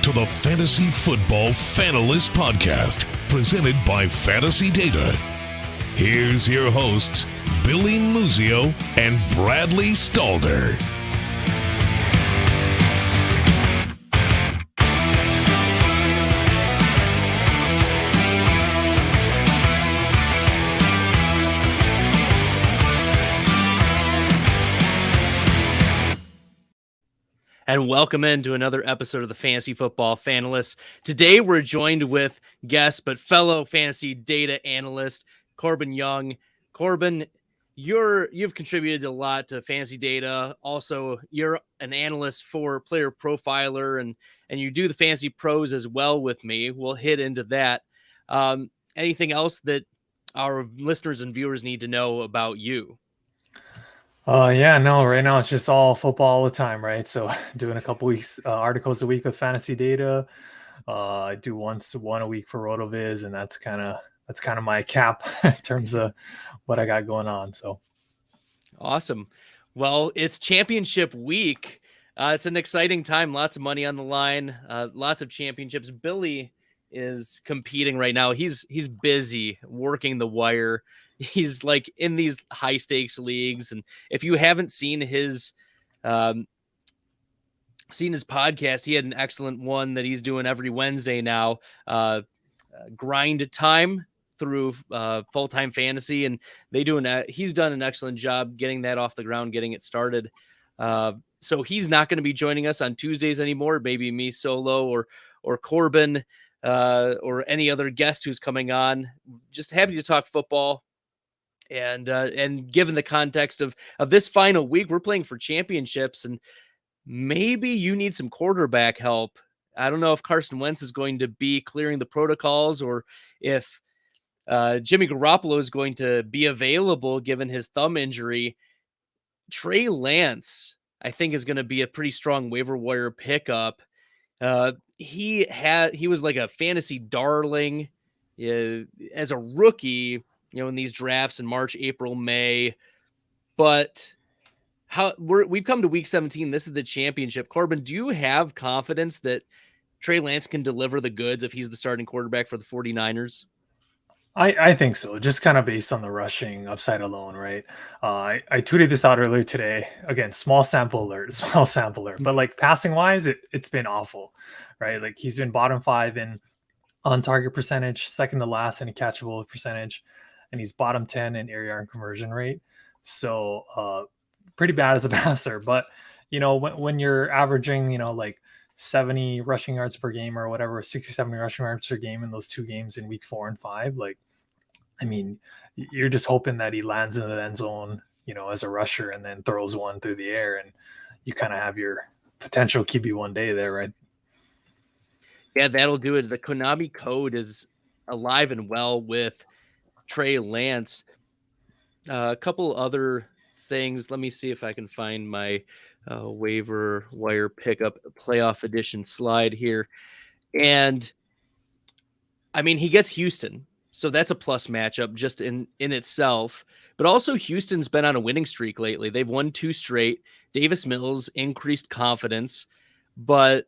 to the Fantasy Football Fanalist Podcast, presented by Fantasy Data. Here's your hosts, Billy Muzio and Bradley Stalder. And welcome into another episode of the Fantasy Football Fanalists. Today, we're joined with guest, but fellow fantasy data analyst, Corbin Young. Corbin, you've contributed a lot to fantasy data. Also, you're an analyst for Player Profiler, and you do the Fantasy Pros as well with me. We'll hit into that. Anything else that our listeners and viewers need to know about you? Right now it's just all football all the time, right? So doing a couple weeks articles a week with fantasy data. I do one a week for RotoViz, and that's kind of my cap in terms of what I got going on. So awesome. Well, it's championship week. It's an exciting time. Lots of money on the line. Lots of championships. Billy is competing right now. He's busy working the wire. He's like in these high stakes leagues. And if you haven't seen his podcast, he had an excellent one that he's doing every Wednesday now, grind time through full-time fantasy. And he's done an excellent job getting that off the ground, getting it started. So he's not going to be joining us on Tuesdays anymore. Maybe me solo or Corbin or any other guest who's coming on. Just happy to talk football. And given the context of this final week, we're playing for championships, and maybe you need some quarterback help. I don't know if Carson Wentz is going to be clearing the protocols, or if Jimmy Garoppolo is going to be available given his thumb injury. Trey Lance, I think, is going to be a pretty strong waiver wire pickup. He was like a fantasy darling as a rookie, in these drafts in March, April, May. But we've come to week 17. This is the championship. Corbin, do you have confidence that Trey Lance can deliver the goods if he's the starting quarterback for the 49ers? I think so, just kind of based on the rushing upside alone, right? I tweeted this out earlier today. Again, small sample alert, but like passing wise, it's been awful, right? Like he's been bottom 5 in on target percentage, second to last in a catchable percentage, and he's bottom 10 in area and conversion rate. So pretty bad as a passer. But when you're averaging like 70 rushing yards per game or whatever, 60-70 rushing yards per game in those two games in week 4 and 5, like, I mean, you're just hoping that he lands in the end zone, as a rusher, and then throws one through the air, and you kind of have your potential QB one day there, right? Yeah, that'll do it. The Konami code is alive and well with Trey Lance. A couple other things. Let me see if I can find my waiver wire pickup playoff edition slide here. And I mean, he gets Houston, so that's a plus matchup just in itself. But also Houston's been on a winning streak lately. They've won 2 straight. Davis Mills increased confidence, but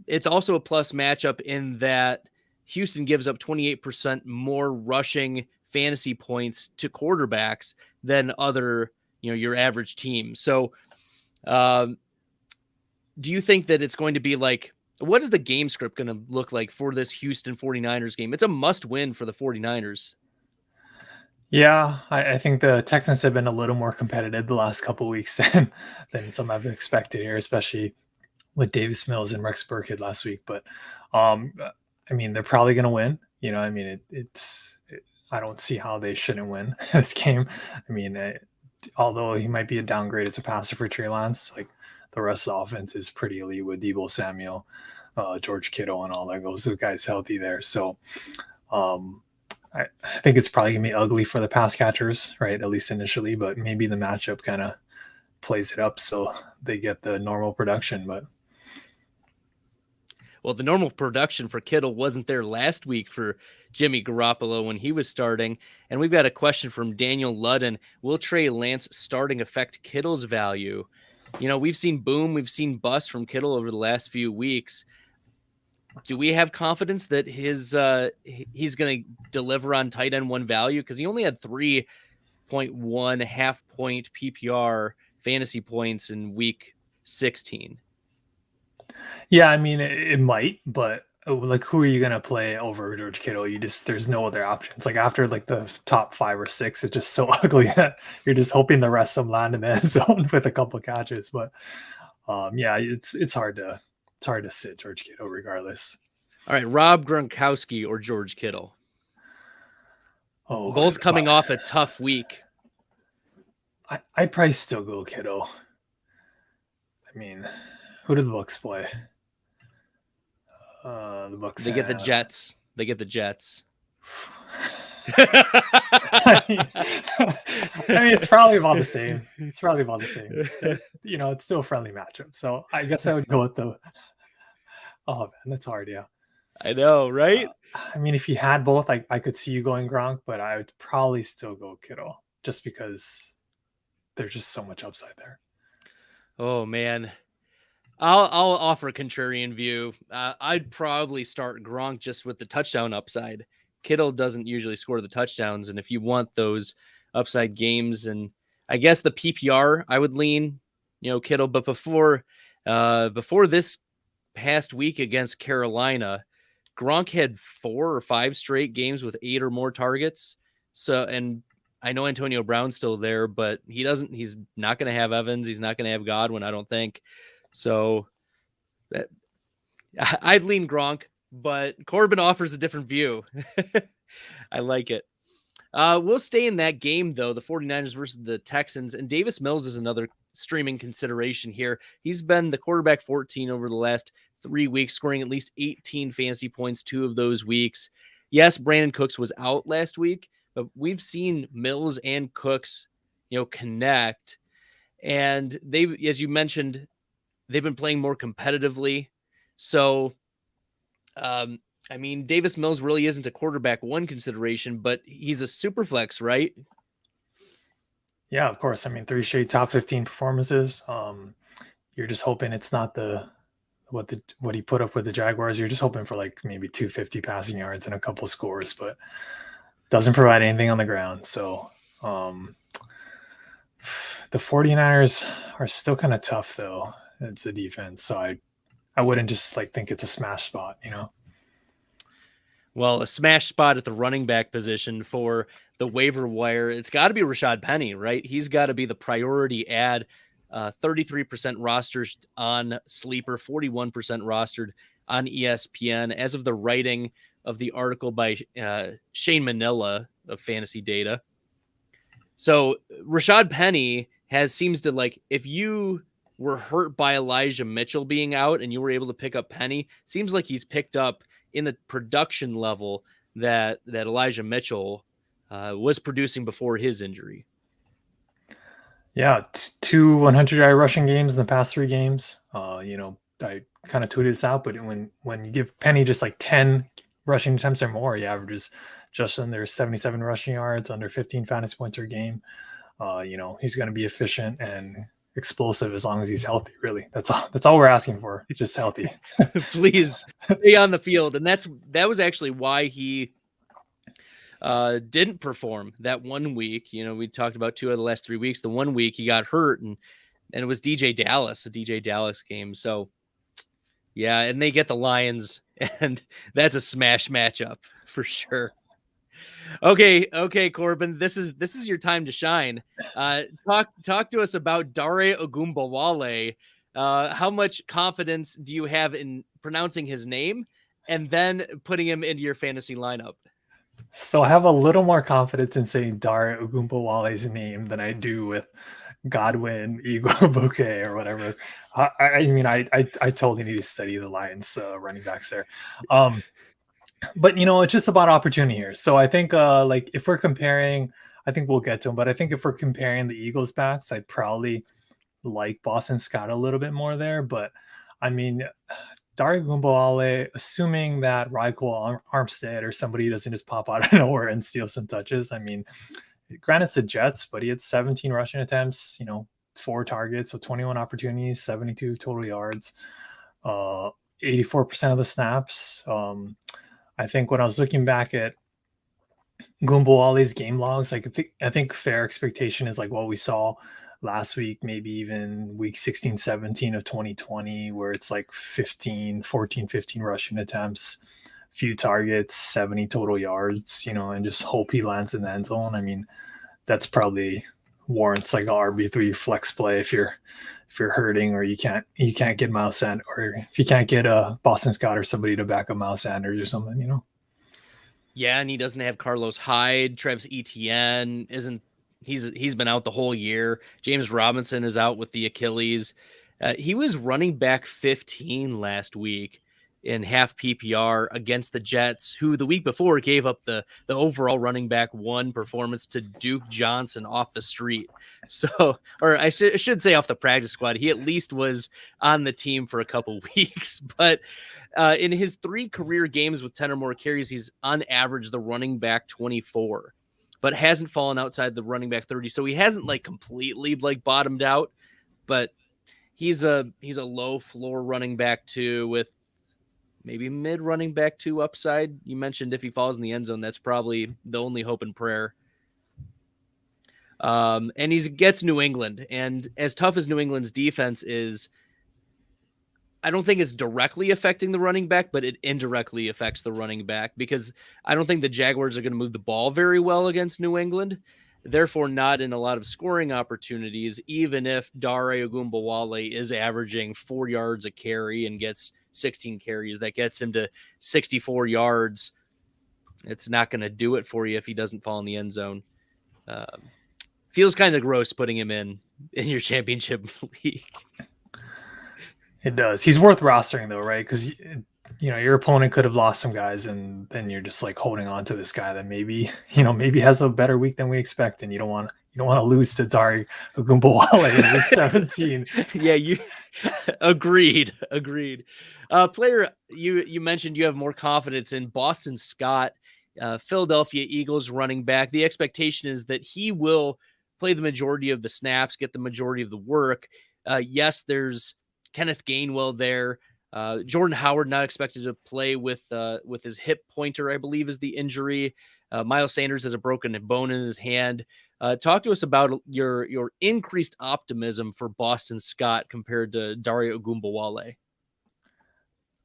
it's also a plus matchup in that Houston gives up 28% more rushing fantasy points to quarterbacks than other, your average team. So do you think that it's going to be like, what is the game script going to look like for this Houston 49ers game? It's a must win for the 49ers. Yeah, I think the Texans have been a little more competitive the last couple of weeks than some have expected here, especially with Davis Mills and Rex Burkhead last week. But I mean, they're probably going to win. I mean, I don't see how they shouldn't win this game. I mean, although he might be a downgrade as a passer for Trey Lance, like the rest of the offense is pretty elite with Deebo Samuel, George Kittle, and all that. Those guys healthy there. So I think it's probably going to be ugly for the pass catchers, right? At least initially, but maybe the matchup kind of plays it up so they get the normal production. But well, the normal production for Kittle wasn't there last week for Jimmy Garoppolo when he was starting. And we've got a question from Daniel Ludden. Will Trey Lance starting affect Kittle's value? we've seen boom, we've seen bust from Kittle over the last few weeks. Do we have confidence that he's going to deliver on tight end one value? Because he only had 3.1 half point PPR fantasy points in week 16. Yeah, I mean, it might, but like, who are you gonna play over George Kittle? There's no other options. Like, after like the top 5 or 6, it's just so ugly that you're just hoping the rest of them land in the end zone with a couple of catches. But yeah, it's hard to sit George Kittle regardless. All right, Rob Gronkowski or George Kittle? Oh, both coming off a tough week. I'd probably still go Kittle. I mean, who do the Bucs play? The Bucs. They get the Jets. They get the Jets. I mean, it's probably about the same. It's still a friendly matchup. So I guess I would go with the. Oh man, that's hard. Yeah, I know, right? I mean, if you had both, I could see you going Gronk, but I would probably still go Kittle just because there's just so much upside there. Oh man, I'll offer a contrarian view. I'd probably start Gronk just with the touchdown upside. Kittle doesn't usually score the touchdowns, and if you want those upside games, and I guess the PPR, I would lean, Kittle. But before this past week against Carolina, Gronk had 4 or 5 straight games with 8 or more targets. So, and I know Antonio Brown's still there, but he's not going to have Evans. He's not going to have Godwin, I don't think. So I'd lean Gronk, but Corbin offers a different view. I like it. We'll stay in that game, though, the 49ers versus the Texans. And Davis Mills is another streaming consideration here. He's been the quarterback 14 over the last 3 weeks, scoring at least 18 fantasy points 2 of those weeks. Yes, Brandon Cooks was out last week, but we've seen Mills and Cooks, connect. And as you mentioned, they've been playing more competitively. So, I mean, Davis Mills really isn't a quarterback one consideration, but he's a super flex, right? Yeah, of course. I mean, 3 straight top 15 performances. You're just hoping it's not what he put up with the Jaguars. You're just hoping for like maybe 250 passing yards and a couple scores, but doesn't provide anything on the ground. So the 49ers are still kind of tough, though. It's a defense, so I wouldn't just think it's a smash spot, Well, a smash spot at the running back position for the waiver wire. It's got to be Rashad Penny, right? He's got to be the priority add. 33% rostered on Sleeper, 41% rostered on ESPN. As of the writing of the article by Shane Manila of Fantasy Data. So Rashad Penny seems to if you were hurt by Elijah Mitchell being out and you were able to pick up Penny, seems like he's picked up in the production level that Elijah Mitchell was producing before his injury. Yeah, 2 100-yard rushing games in the past 3 games. I kind of tweeted this out, but when you give Penny just 10 rushing attempts or more, he averages just under 77 rushing yards, under 15 fantasy points per game. He's going to be efficient and explosive as long as he's healthy. Really, that's all we're asking for, just healthy. Please stay on the field. And that was actually why he didn't perform that 1 week. We talked about 2 of the last 3 weeks. The 1 week he got hurt, and it was a DJ Dallas game. So yeah, and they get the Lions, and that's a smash matchup for sure. Okay, Corbin, this is your time to shine. Talk to us about Dare Ogunbowale. How much confidence do you have in pronouncing his name and then putting him into your fantasy lineup? So I have a little more confidence in saying Dare Ogunbowale's name than I do with Godwin, Igwe or whatever. I totally need to study the Lions running backs there. But it's just about opportunity here. So I think if we're comparing, I think we'll get to them, but I think if we're comparing the Eagles backs, I'd probably like Boston Scott a little bit more there. But I mean, Dare Ogunbowale, assuming that Ryquell Armstead or somebody doesn't just pop out of nowhere and steal some touches. I mean, granted it's the Jets, but he had 17 rushing attempts, 4 targets, so 21 opportunities, 72 total yards, 84% of the snaps. I think when I was looking back at Gumbawale's game logs, like I think fair expectation is like what we saw last week, maybe even week 16, 17 of 2020, where it's like 15 rushing attempts, few targets, 70 total yards, and just hope he lands in the end zone. I mean, that's probably warrants like a RB3 flex play if you're hurting, or you can't get Miles Sanders, or if you can't get a Boston Scott or somebody to back up Miles Sanders or something. Yeah, and he doesn't have Carlos Hyde. Travis Etienne he's been out the whole year. James Robinson is out with the Achilles. He was running back 15 last week in half PPR against the Jets, who the week before gave up the overall running back 1 performance to Duke Johnson off the street. So, or I should say off the practice squad. He at least was on the team for a couple weeks, but in his 3 career games with 10 or more carries, he's on average the running back 24, but hasn't fallen outside the running back 30. So he hasn't like completely like bottomed out, but he's a low floor running back 2 with maybe mid running back 2 upside. You mentioned if he falls in the end zone, that's probably the only hope and prayer. And he gets New England, and as tough as New England's defense is, I don't think it's directly affecting the running back, but it indirectly affects the running back, because I don't think the Jaguars are going to move the ball very well against New England. Therefore, not in a lot of scoring opportunities, even if Dare Ogunbowale is averaging 4 yards a carry and gets 16 carries. That gets him to 64 yards. It's not going to do it for you if he doesn't fall in the end zone. Feels kind of gross putting him in your championship league. It does. He's worth rostering though, right? Because your opponent could have lost some guys, and then you're just like holding on to this guy that maybe has a better week than we expect, and you don't want to lose to Dare Ogunbowale in week 17. Yeah, you agreed. Player you mentioned you have more confidence in, Boston Scott, Philadelphia Eagles running back. The expectation is that he will play the majority of the snaps, get the majority of the work. Yes, there's Kenneth Gainwell there. Jordan Howard not expected to play with his hip pointer, I believe, is the injury. Miles Sanders has a broken bone in his hand. Talk to us about your increased optimism for Boston Scott compared to Dare Ogunbowale.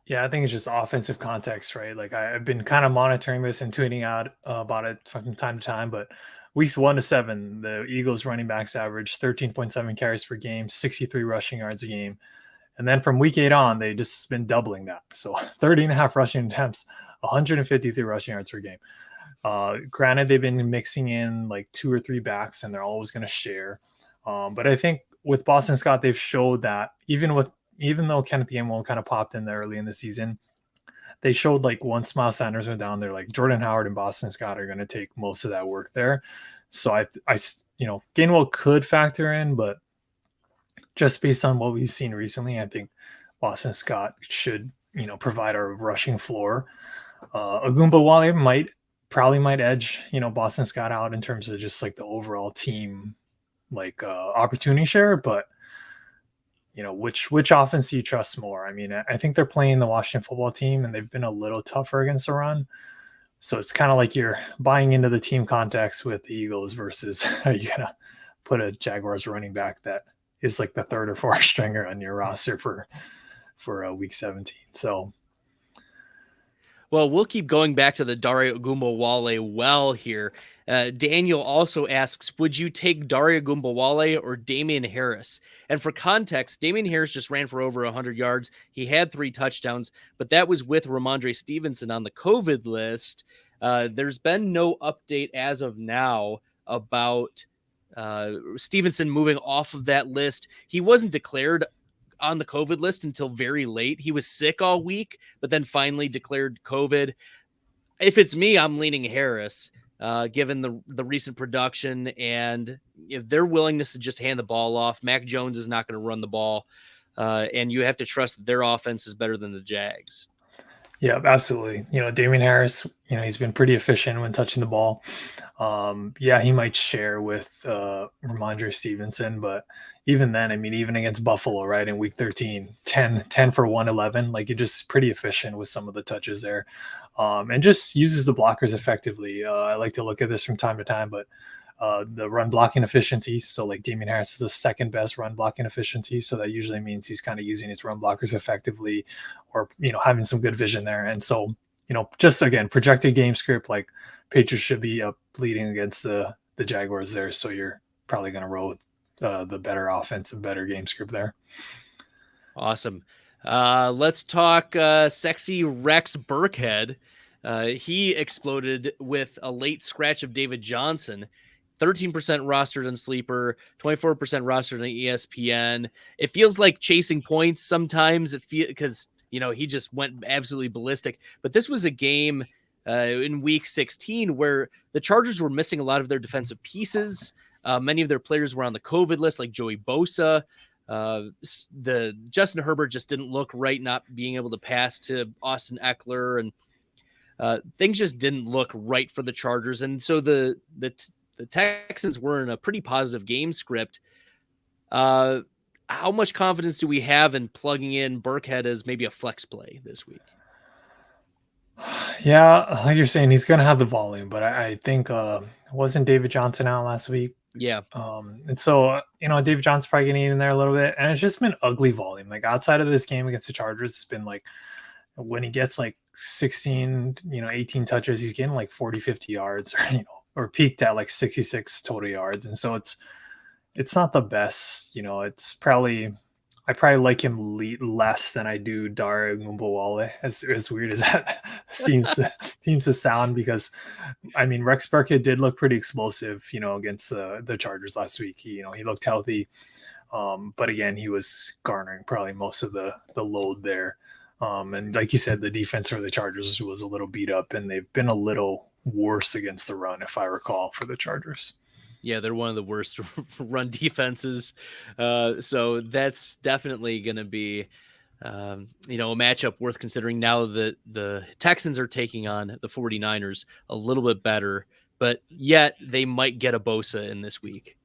Yeah, I think it's just offensive context, right? Like I've been kind of monitoring this and tweeting out about it from time to time, but weeks 1 to 7, the Eagles running backs average 13.7 carries per game, 63 rushing yards a game. And then from week 8 on, they just been doubling that. So 30.5 rushing attempts, 153 rushing yards per game. Granted, they've been mixing in like 2 or 3 backs, and they're always going to share. But I think with Boston Scott, they've showed that even though Kenneth Gainwell kind of popped in there early in the season, they showed like once Miles Sanders went down, they're like Jordan Howard and Boston Scott are going to take most of that work there. So I Gainwell could factor in, but just based on what we've seen recently, I think Boston Scott should, provide a rushing floor. Ogunbowale probably might edge, Boston Scott out in terms of just like the overall team, like opportunity share. But, which offense do you trust more? I mean, I think they're playing the Washington football team, and they've been a little tougher against the run. So it's kind of like you're buying into the team context with the Eagles versus are you going to put a Jaguars running back that is like the 3rd or 4th stringer on your roster for week 17. So, well, we'll keep going back to the Dare Ogunbowale here. Daniel also asks, would you take Dare Ogunbowale or Damian Harris? And for context, Damian Harris just ran for over 100 yards. He had 3 touchdowns, but that was with Ramondre Stevenson on the COVID list. There's been no update as of now about Stevenson moving off of that list. He wasn't declared on the COVID list until very late. He was sick all week, but then finally declared COVID. If it's me, I'm leaning Harris, given the recent production and if their willingness to just hand the ball off. Mac Jones is not going to run the ball, and you have to trust that their offense is better than the Jags. Yeah, absolutely. Damian Harris, he's been pretty efficient when touching the ball. Yeah, he might share with Ramondre Stevenson, but even then, I mean, even against Buffalo, right, in week 13, 10 for 111, like, you're just pretty efficient with some of the touches there, and just uses the blockers effectively. I like to look at this from time to time, but the run blocking efficiency. So like Damian Harris is the second best run blocking efficiency. So that usually means he's kind of using his run blockers effectively, or, having some good vision there. And so, just again, projected game script, like Patriots should be up leading against the Jaguars there. So you're probably going to roll the better offense and better game script there. Awesome. Let's talk sexy Rex Burkhead. He exploded with a late scratch of David Johnson. 13% rostered in Sleeper, 24% rostered in ESPN. It feels like chasing points sometimes. Because he just went absolutely ballistic. But this was a game in Week 16 where the Chargers were missing a lot of their defensive pieces. Many of their players were on the COVID list, like Joey Bosa. The Justin Herbert just didn't look right, not being able to pass to Austin Eckler, and things just didn't look right for the Chargers. And so the Texans were in a pretty positive game script. How much confidence do we have in plugging in Burkhead as maybe a flex play this week? Yeah, like you're saying, he's going to have the volume, but I think wasn't David Johnson out last week? Yeah. And so, David Johnson's probably getting in there a little bit, and it's just been ugly volume. Like outside of this game against the Chargers, it's been like when he gets like 16, 18 touches, he's getting like 40, 50 yards, or peaked at like 66 total yards. And so it's not the best, I probably like him less than I do Dare Ogunbowale, as weird as that seems to sound, because I mean, Rex Burkhead did look pretty explosive, against the Chargers last week. He looked healthy, but again, he was garnering probably most of the load there. And like you said, the defense for the Chargers was a little beat up, and they've been a little worse against the run, if I recall, for the Chargers. Yeah, they're one of the worst run defenses. So that's definitely going to be, a matchup worth considering now that the Texans are taking on the 49ers a little bit better, but yet they might get a Bosa in this week.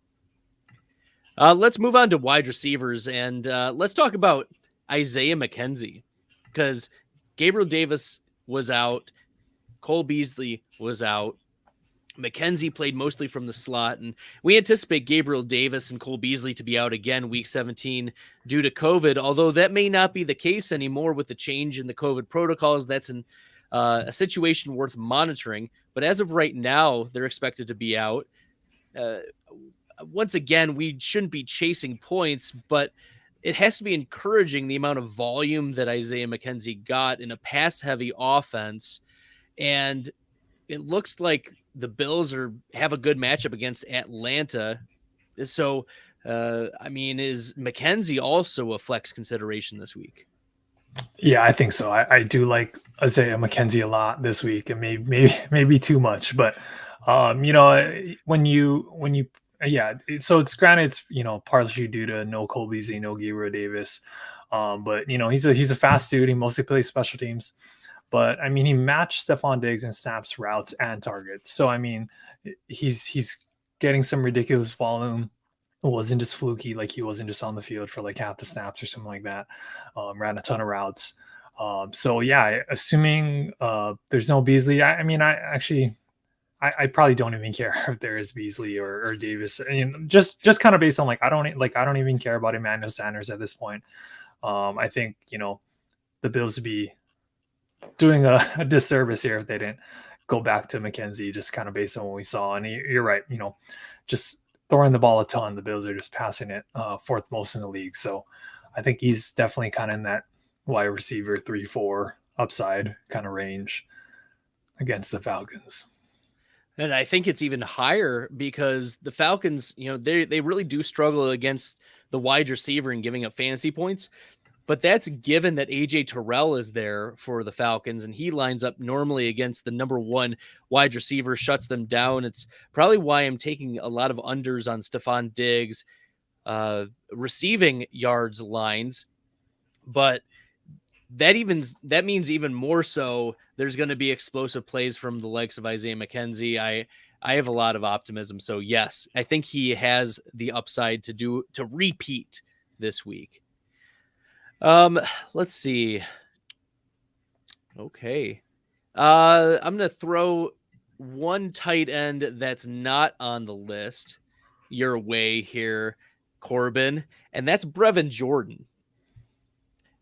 Let's move on to wide receivers, and let's talk about Isaiah McKenzie, because Gabriel Davis was out. Cole Beasley was out. McKenzie played mostly from the slot, and we anticipate Gabriel Davis and Cole Beasley to be out again week 17 due to COVID, although that may not be the case anymore with the change in the COVID protocols. That's a situation worth monitoring, but as of right now, they're expected to be out. Once again, we shouldn't be chasing points, but it has to be encouraging the amount of volume that Isaiah McKenzie got in a pass-heavy offense, and it looks like the Bills have a good matchup against Atlanta. So, is McKenzie also a flex consideration this week? Yeah, I think so. I do like Isaiah McKenzie a lot this week, and maybe too much, but when you so it's granted, it's partially due to no Cole Beasley, no Gabriel Davis, but he's a fast dude. He mostly plays special teams. But I mean, he matched Stephon Diggs in snaps, routes, and targets. So I mean, he's getting some ridiculous volume. It wasn't just fluky, like he wasn't just on the field for like half the snaps or something like that. Ran a ton of routes. So yeah, assuming there's no Beasley, I probably don't even care if there is Beasley or Davis. Just kind of based on I don't even care about Emmanuel Sanders at this point. I think the Bills would be doing a disservice here if they didn't go back to McKenzie, just kind of based on what we saw. And you're right, just throwing the ball a ton. The Bills are just passing it fourth most in the league. So I think he's definitely kind of in that wide receiver 3-4 upside kind of range against the Falcons. And I think it's even higher because the Falcons, they really do struggle against the wide receiver and giving up fantasy points. But that's given that AJ Terrell is there for the Falcons, and he lines up normally against the number one wide receiver, shuts them down. It's probably why I'm taking a lot of unders on Stephon Diggs receiving yards lines. But that means even more so there's going to be explosive plays from the likes of Isaiah McKenzie. I have a lot of optimism. So yes, I think he has the upside to repeat this week. Let's see. Okay. I'm going to throw one tight end that's not on the list your way here, Corbin, and that's Brevin Jordan.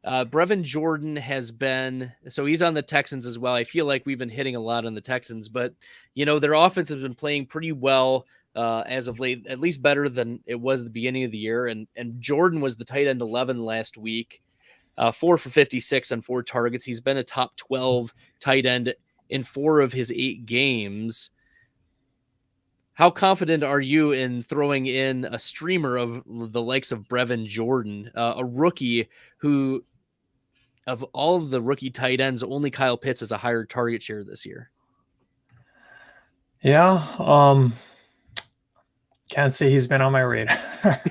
Brevin Jordan has been, so he's on the Texans as well. I feel like we've been hitting a lot on the Texans, but their offense has been playing pretty well as of late, at least better than it was at the beginning of the year. And Jordan was the tight end 11 last week, 4 for 56 on 4 targets. He's been a top 12 tight end in 4 of his 8 games. How confident are you in throwing in a streamer of the likes of Brevin Jordan, a rookie who, of all of the rookie tight ends, only Kyle Pitts has a higher target share this year? Yeah. Can't say he's been on my radar.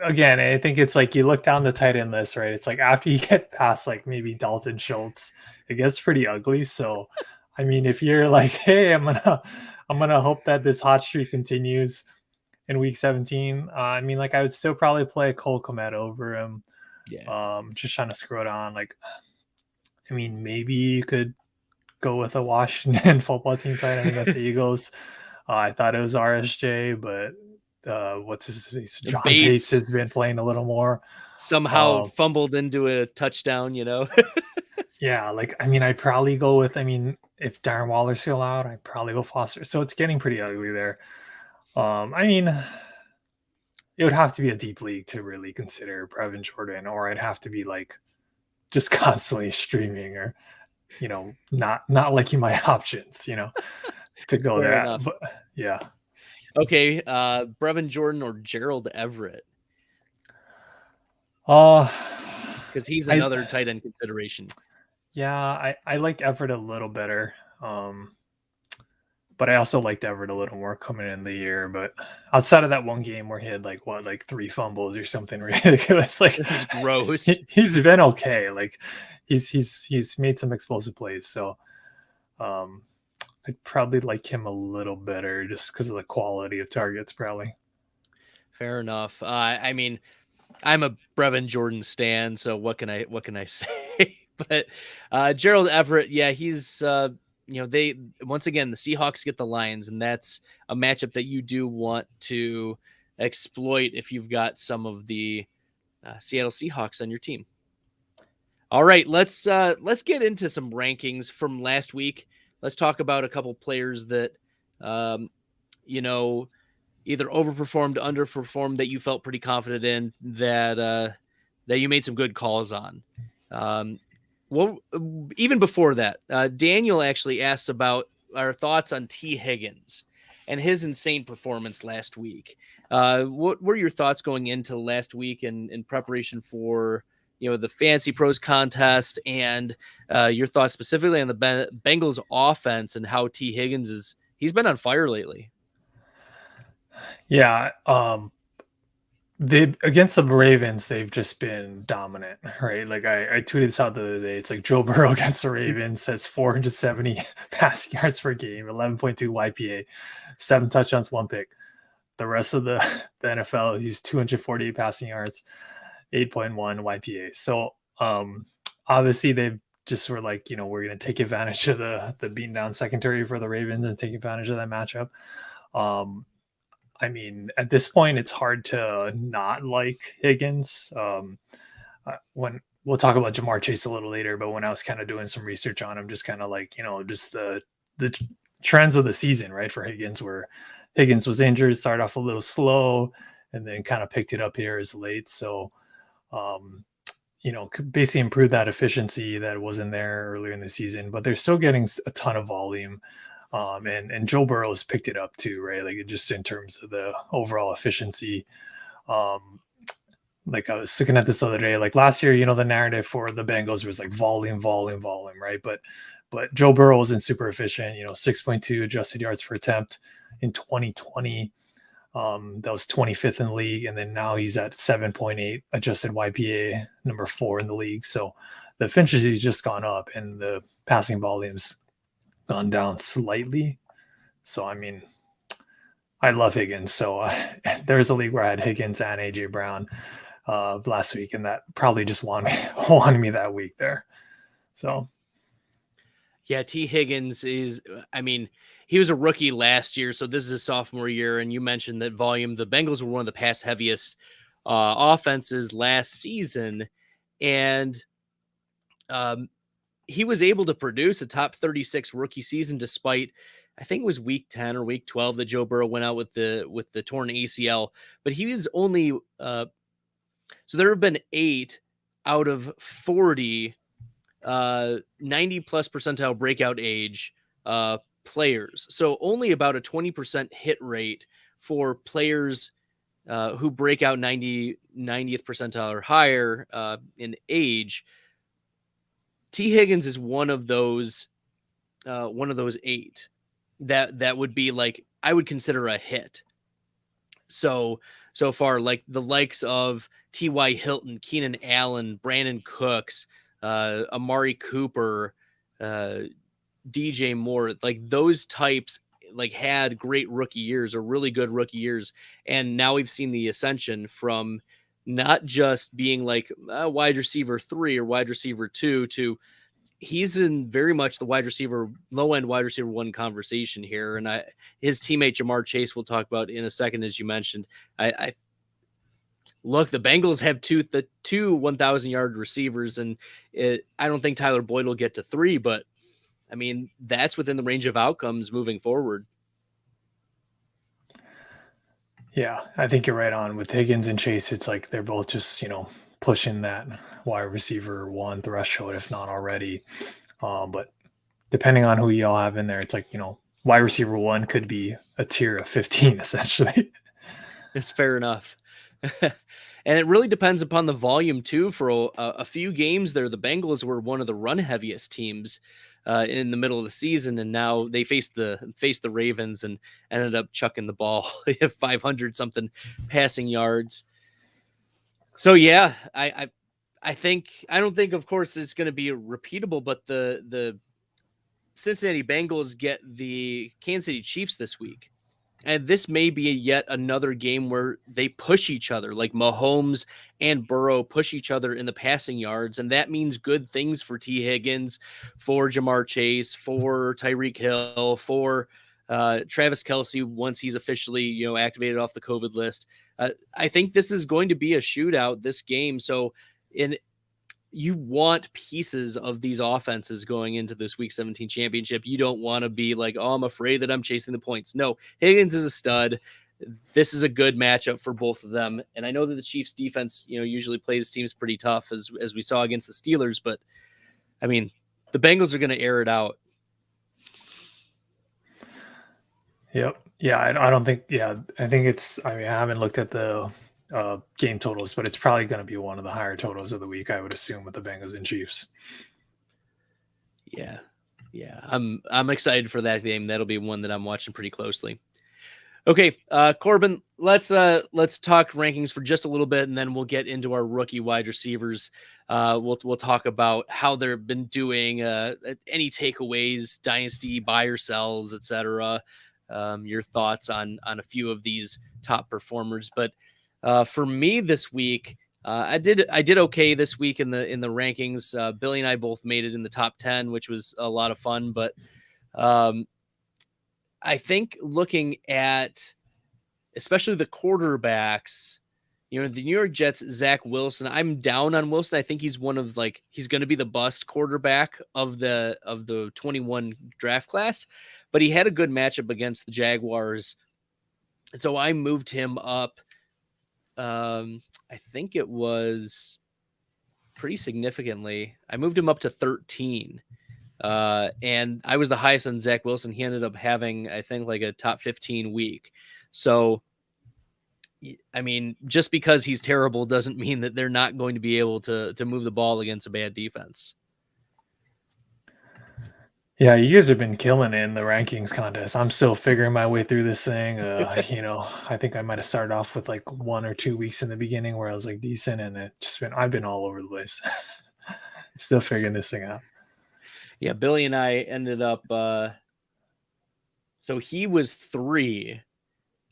Again, I think it's like you look down the tight end list, right? It's like after you get past like maybe Dalton Schultz, it gets pretty ugly. So, I mean, if you're like, hey, I'm gonna hope that this hot streak continues in week 17. I mean, like I would still probably play Cole Kmet over him. Yeah. Just trying to scroll down. Like, I mean, maybe you could go with a Washington football team tight end against the Eagles. I thought it was RSJ, but what's his face? John Bates has been playing a little more. Somehow fumbled into a touchdown, Yeah, like I mean, I'd probably go with. I mean, if Darren Waller's still out, I'd probably go Foster. So it's getting pretty ugly there. I mean, it would have to be a deep league to really consider Brevin Jordan, or I'd have to be like just constantly streaming, or not liking my options, to go Fair there. enough. But yeah. Okay, Brevin Jordan or Gerald Everett? Because he's another tight end consideration. Yeah, I liked Everett a little better. But I also liked Everett a little more coming in the year. But outside of that one game where he had like 3 fumbles or something ridiculous, like this is gross. He's been okay. Like he's made some explosive plays. So I'd probably like him a little better just because of the quality of targets, probably. Fair enough. I mean, I'm a Brevin Jordan stan, so what can I say? But Gerald Everett, yeah, he's they once again the Seahawks get the Lions, and that's a matchup that you do want to exploit if you've got some of the Seattle Seahawks on your team. All right, let's get into some rankings from last week. Let's talk about a couple players that either overperformed, underperformed, that you felt pretty confident in, that you made some good calls on. Well, even before that, Daniel actually asked about our thoughts on T. Higgins and his insane performance last week. What were your thoughts going into last week in preparation for the Fantasy Pros contest, and your thoughts specifically on the Bengals offense and how T. Higgins he's been on fire lately? Yeah, they against the Ravens, they've just been dominant, right? Like I tweeted this out the other day. It's like Joe Burrow against the Ravens has 470 passing yards per game, 11.2 YPA, 7 touchdowns, 1 pick. The rest of the NFL, he's 248 passing yards, 8.1 YPA. So obviously they just were like, we're going to take advantage of the beaten down secondary for the Ravens and take advantage of that matchup. I mean, at this point, it's hard to not like Higgins. When we'll talk about Jamar Chase a little later, but when I was kind of doing some research on him, just kind of like, just the trends of the season, right, for Higgins, where Higgins was injured, started off a little slow, and then kind of picked it up here as late. So, basically improve that efficiency that wasn't there earlier in the season, but they're still getting a ton of volume. And Joe Burrow's picked it up too, right? Like just in terms of the overall efficiency. Like I was looking at this other day, like last year, the narrative for the Bengals was like volume, right? But Joe Burrow wasn't super efficient, 6.2 adjusted yards per attempt in 2020. That was 25th in the league. And then now he's at 7.8 adjusted YPA, number 4 in the league. So the efficiency has just gone up and the passing volumes gone down slightly. So, I mean, I love Higgins. So there's a league where I had Higgins and AJ Brown last week, and that probably just wanted me that week there. So, yeah, T. Higgins is, I mean, he was a rookie last year, so this is his sophomore year. And you mentioned that volume. The Bengals were one of the pass heaviest offenses last season, and he was able to produce a top 36 rookie season despite, I think it was week 10 or week 12 that Joe Burrow went out with the torn ACL. But he was only so there have been 8 out of 40 90 plus percentile breakout age players. So only about a 20% hit rate for players who break out 90th percentile or higher in age. T. Higgins is one of those 8 that would be like, I would consider a hit. So far, like the likes of T.Y. Hilton, Keenan Allen, Brandon Cooks, Amari Cooper, DJ Moore, like those types like had great rookie years or really good rookie years. And now we've seen the ascension from not just being like a wide receiver 3 or wide receiver 2 to he's in very much the wide receiver, low end wide receiver 1 conversation here. And his teammate Jamar Chase, we'll talk about in a second, as you mentioned. I look, the Bengals have two 1,000-yard receivers, and I don't think Tyler Boyd will get to 3, but I mean, that's within the range of outcomes moving forward. Yeah, I think you're right on with Higgins and Chase. It's like they're both just, pushing that wide receiver 1 threshold, if not already. But depending on who y'all have in there, it's like, wide receiver 1 could be a tier of 15, essentially. It's fair enough. And it really depends upon the volume too. For a few games there, the Bengals were one of the run heaviest teams in the middle of the season, and now they faced the Ravens and ended up chucking the ball. They have 500 something passing yards. So yeah, I don't think, of course, it's going to be repeatable, but the Cincinnati Bengals get the Kansas City Chiefs this week. And this may be yet another game where they push each other, like Mahomes and Burrow push each other in the passing yards. And that means good things for T. Higgins, for Jamar Chase, for Tyreek Hill, for Travis Kelce, once he's officially, activated off the COVID list. I think this is going to be a shootout, this game. So you want pieces of these offenses going into this Week 17 championship. You don't want to be like, oh, I'm afraid that I'm chasing the points. No, Higgins is a stud. This is a good matchup for both of them. And I know that the Chiefs defense, usually plays teams pretty tough as we saw against the Steelers. But, I mean, the Bengals are going to air it out. Yep. Yeah, I don't think, I think I haven't looked at the game totals, but it's probably going to be one of the higher totals of the week, I would assume, with the Bengals and Chiefs. Yeah. I'm excited for that game. That'll be one that I'm watching pretty closely. Okay, Corbin, let's talk rankings for just a little bit, and then we'll get into our rookie wide receivers. We'll talk about how they've been doing, any takeaways, dynasty, buy or sells, etc. Your thoughts on a few of these top performers. But for me this week, I did okay this week in the rankings. Billy and I both made it in the top 10, which was a lot of fun. But I think looking at especially the quarterbacks, the New York Jets, Zach Wilson, I'm down on Wilson. I think he's he's going to be the bust quarterback of the 21 draft class, but he had a good matchup against the Jaguars. And so I moved him up. I think it was pretty significantly. I moved him up to 13. And I was the highest on Zach Wilson. He ended up having, I think, like a top 15 week. So, I mean, just because he's terrible doesn't mean that they're not going to be able to move the ball against a bad defense. Yeah, you guys have been killing it in the rankings contest. I'm still figuring my way through this thing. I think I might have started off with like 1 or 2 weeks in the beginning where I was like decent, and I've been all over the place. Still figuring this thing out. Yeah, Billy and I ended up So he was 3,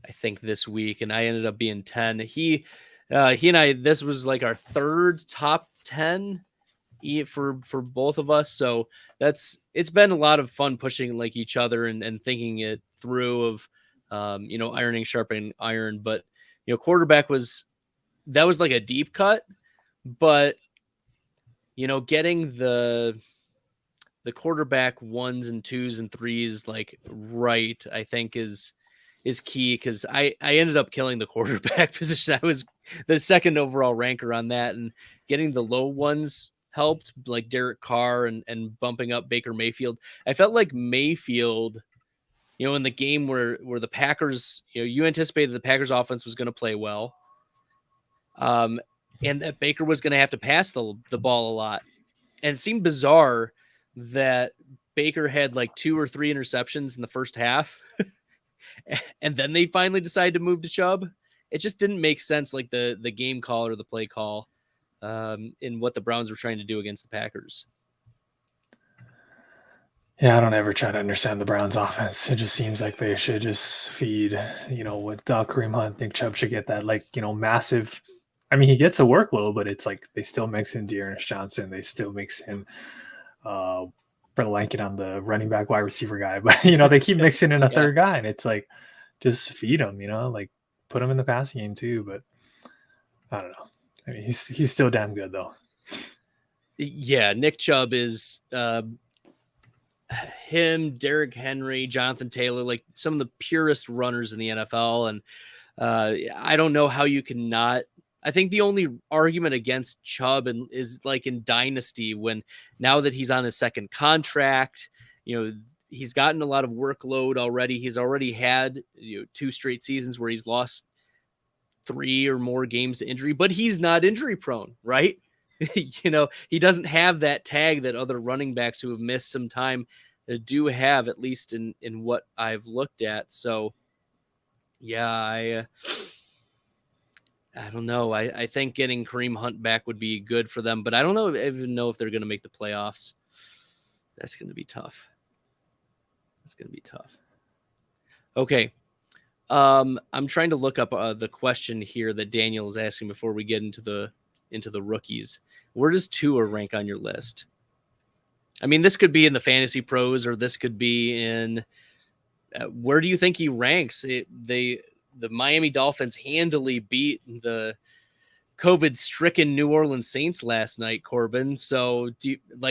I think, this week, and I ended up being 10. He and I, this was like our third top 10 for both of us. So it's been a lot of fun pushing like each other and thinking it through of, ironing, sharpening iron. But, quarterback that was like a deep cut, but, getting the quarterback 1s and 2s and 3s like right, I think is key, because I ended up killing the quarterback position. I was the second overall ranker on that, and getting the low ones helped, like Derek Carr and bumping up Baker Mayfield. I felt like Mayfield, in the game where the Packers, you anticipated the Packers offense was going to play well, and that Baker was going to have to pass the ball a lot. And it seemed bizarre that Baker had like 2 or 3 interceptions in the first half. And then they finally decided to move to Chubb. It just didn't make sense, like the game call or the play call, in what the Browns were trying to do against the Packers. Yeah, I don't ever try to understand the Browns offense. It just seems like they should just feed, with Kareem Hunt. I think Chubb should get that, massive. I mean, he gets a workload, but it's like they still mix in Dearness Johnson. They still mix in Brett Lankin on the running back wide receiver guy. But, they keep mixing in a third guy. And it's like, just feed him, put him in the passing game too. But I don't know. I mean, he's still damn good, though. Yeah, Nick Chubb is him, Derrick Henry, Jonathan Taylor, like some of the purest runners in the NFL. And I don't know how you can not. I think the only argument against Chubb is like in Dynasty, when now that he's on his second contract, he's gotten a lot of workload already. He's already had 2 straight seasons where he's lost 3 or more games to injury, but he's not injury prone, right? He doesn't have that tag that other running backs who have missed some time do have, at least in what I've looked at. So yeah, I don't know. I think getting Kareem Hunt back would be good for them, but I don't even know if they're going to make the playoffs. That's going to be tough. Okay. I'm trying to look up the question here that Daniel is asking before we get into the rookies. Where does Tua rank on your list? I mean, this could be in the Fantasy Pros, or this could be in where do you think he ranks? The Miami Dolphins handily beat the COVID-stricken New Orleans Saints last night, Corbin. So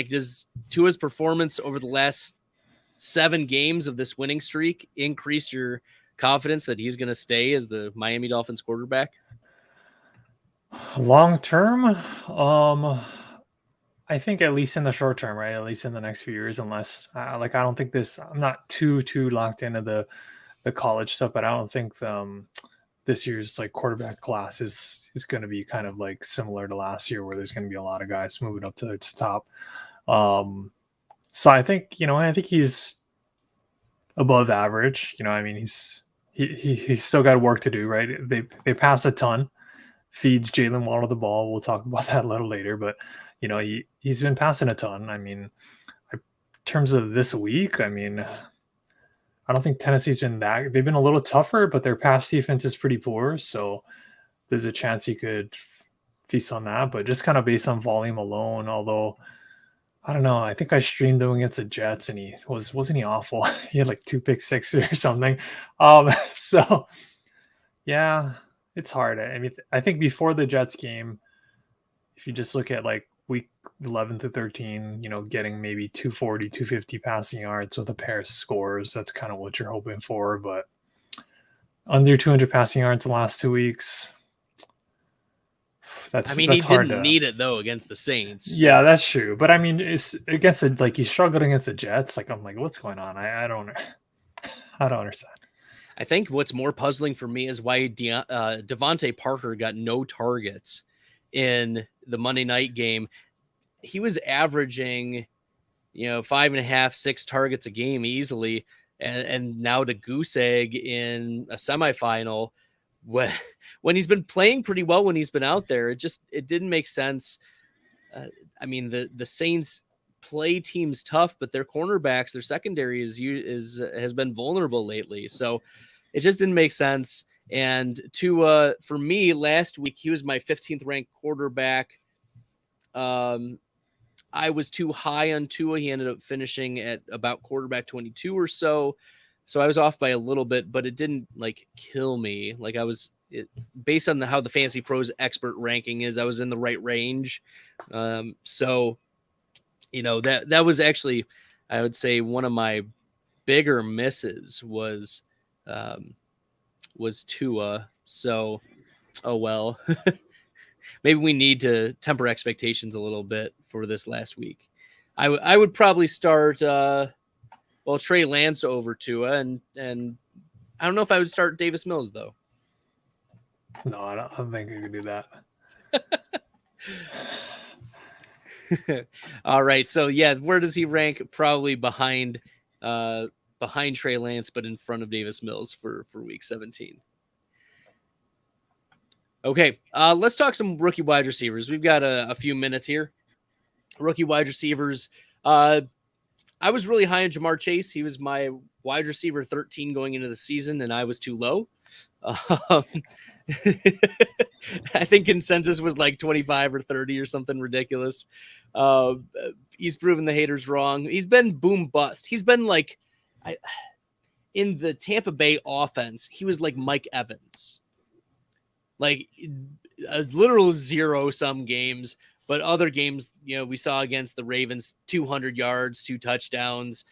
does Tua's performance over the last 7 games of this winning streak increase your confidence that he's going to stay as the Miami Dolphins quarterback? Long term, I think at least in the short term, right? At least in the next few years, unless I don't think I'm not too locked into the college stuff, but I don't think this year's quarterback class is going to be kind of like similar to last year, where there's going to be a lot of guys moving up to the top. So I think he's above average. I mean, he's still got work to do, right? They pass a ton, feeds Jalen Waddle the ball. We'll talk about that a little later, but he's been passing a ton. I mean, in terms of this week, I mean, I don't think Tennessee's been that. They've been a little tougher, but their pass defense is pretty poor. So there's a chance he could feast on that. But just kind of based on volume alone, although I don't know, I think I streamed him against the Jets, and he wasn't he awful? He had 2 pick sixes or something. So yeah, it's hard. I mean, I think before the Jets game, if you just look at week 11 to 13, getting maybe 240, 250 passing yards with a pair of scores, that's kind of what you're hoping for. But under 200 passing yards the last 2 weeks, he didn't need it though against the Saints. Yeah, that's true. But I mean, it's against he struggled against the Jets. I'm like, what's going on? I don't understand. I think what's more puzzling for me is why Devontae Parker got no targets in the Monday night game. He was averaging, 5.5, 6 targets a game easily. And now to goose egg in a semifinal when he's been playing pretty well, when he's been out there, it didn't make sense. I mean, the Saints play teams tough, but their cornerbacks, their secondary has been vulnerable lately. So it just didn't make sense. And for me last week, he was my 15th ranked quarterback. I was too high on Tua. He ended up finishing at about quarterback 22 or so. So I was off by a little bit, but it didn't like kill me. Like based on how the Fantasy Pros expert ranking is, I was in the right range. So, that was actually, I would say, one of my bigger misses was Tua. So, oh well. Maybe we need to temper expectations a little bit for this last week. I would probably start Trey Lance over Tua, and I don't know if I would start Davis Mills though. No, I don't think I could do that. All right, so yeah, where does he rank? Probably behind Trey Lance, but in front of Davis Mills for week 17. Okay, let's talk some rookie wide receivers. We've got a few minutes here. Rookie wide receivers. I was really high on Jamar Chase. He was my wide receiver 13 going into the season, and I was too low. I think consensus was like 25 or 30 or something ridiculous. He's proven the haters wrong. He's been boom bust. He's been like, in the Tampa Bay offense, he was like Mike Evans. Like a literal zero some games, but other games, we saw against the Ravens, 200 yards, 2 touchdowns,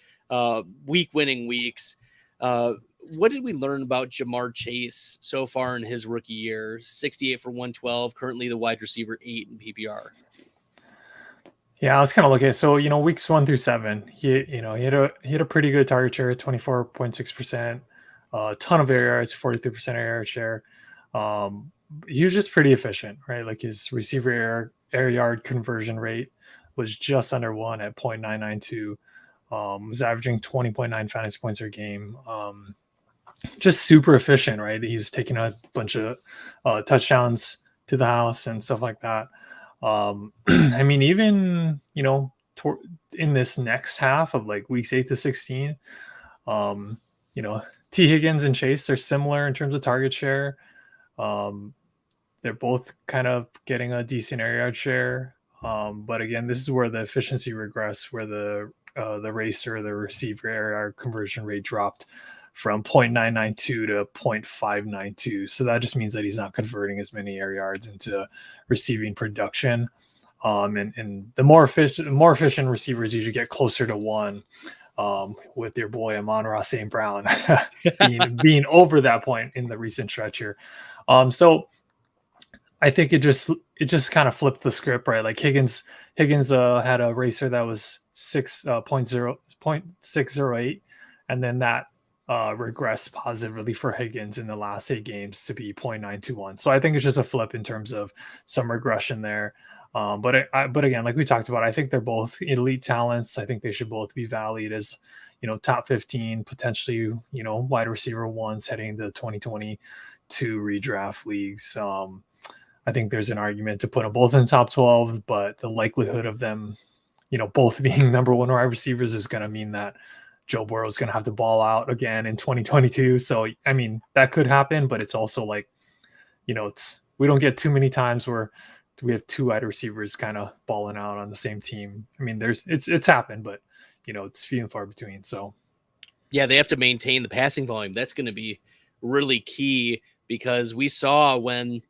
week winning weeks. What did we learn about Jamar Chase so far in his rookie year? 68 for 112, currently the wide receiver 8 in PPR. Yeah, I was kind of looking. So, weeks 1 through 7, he had a pretty good target share, 24.6%, a ton of air yards, 43% air share. He was just pretty efficient, right? Like his receiver air yard conversion rate was just under 1 at 0.992. Was averaging 20.9 fantasy points per game. Just super efficient, right? He was taking a bunch of touchdowns to the house and stuff like that. I mean, even, in this next half of like weeks 8 to 16, T. Higgins and Chase are similar in terms of target share. They're both kind of getting a decent air yard share. But again, this is where the efficiency regressed, where the racer, the receiver air yard conversion rate dropped from 0.992 to 0.592. So that just means that he's not converting as many air yards into receiving production. And the more efficient receivers usually get closer to 1, with your boy Amon-Ra St. Brown being over that point in the recent stretch here. So I think it just kind of flipped the script, right? Like Higgins had a racer that was 0.608, and then that regressed positively for Higgins in the last 8 games to be 0.921. So I think it's just a flip in terms of some regression there. But again, like we talked about, I think they're both elite talents. I think they should both be valued as, top 15, potentially, wide receiver 1s heading into 2022 redraft leagues. I think there's an argument to put them both in the top 12, but the likelihood of them, both being number 1 wide receivers is going to mean that Joe Burrow is going to have to ball out again in 2022. So, I mean, that could happen, but it's also like, we don't get too many times where we have 2 wide receivers kind of balling out on the same team. I mean, it's happened, but it's few and far between. So yeah, they have to maintain the passing volume. That's going to be really key, because we saw when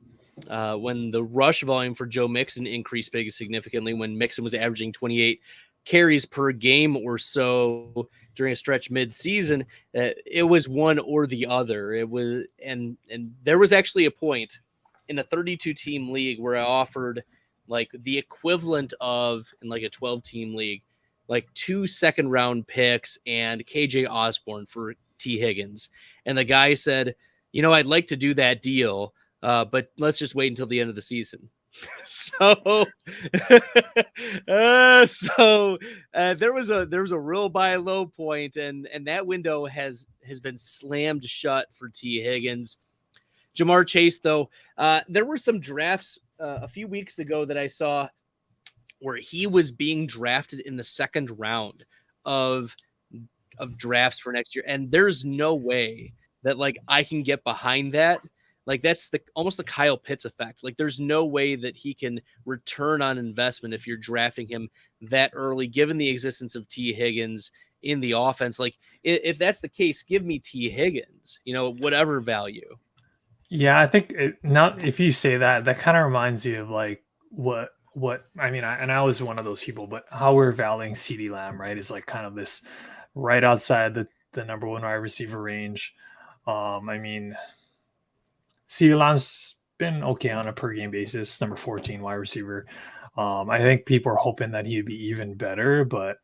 the rush volume for Joe Mixon increased significantly, when Mixon was averaging 28 carries per game or so during a stretch mid-season, it was one or the other. It was, and there was actually a point in a 32 team league where I offered like the equivalent of, in like a 12 team league, like 2 second round picks and KJ Osborne for T. Higgins. And the guy said, I'd like to do that deal, but let's just wait until the end of the season. So there was a real buy low point, and that window has been slammed shut for T. Higgins. Jamar Chase, though, there were some drafts a few weeks ago that I saw where he was being drafted in the second round of drafts for next year. And there's no way that like I can get behind that. Like that's almost the Kyle Pitts effect. Like there's no way that he can return on investment if you're drafting him that early, given the existence of T. Higgins in the offense. Like if that's the case, give me T. Higgins, whatever value. Yeah, I think not if you say that, that kind of reminds you of like what I mean, I was one of those people, but how we're valuing CeeDee Lamb, right, is like kind of this right outside the number one wide receiver range. I mean, CeeDee Lamb's been okay on a per game basis, number 14 wide receiver. I think people are hoping that he'd be even better, but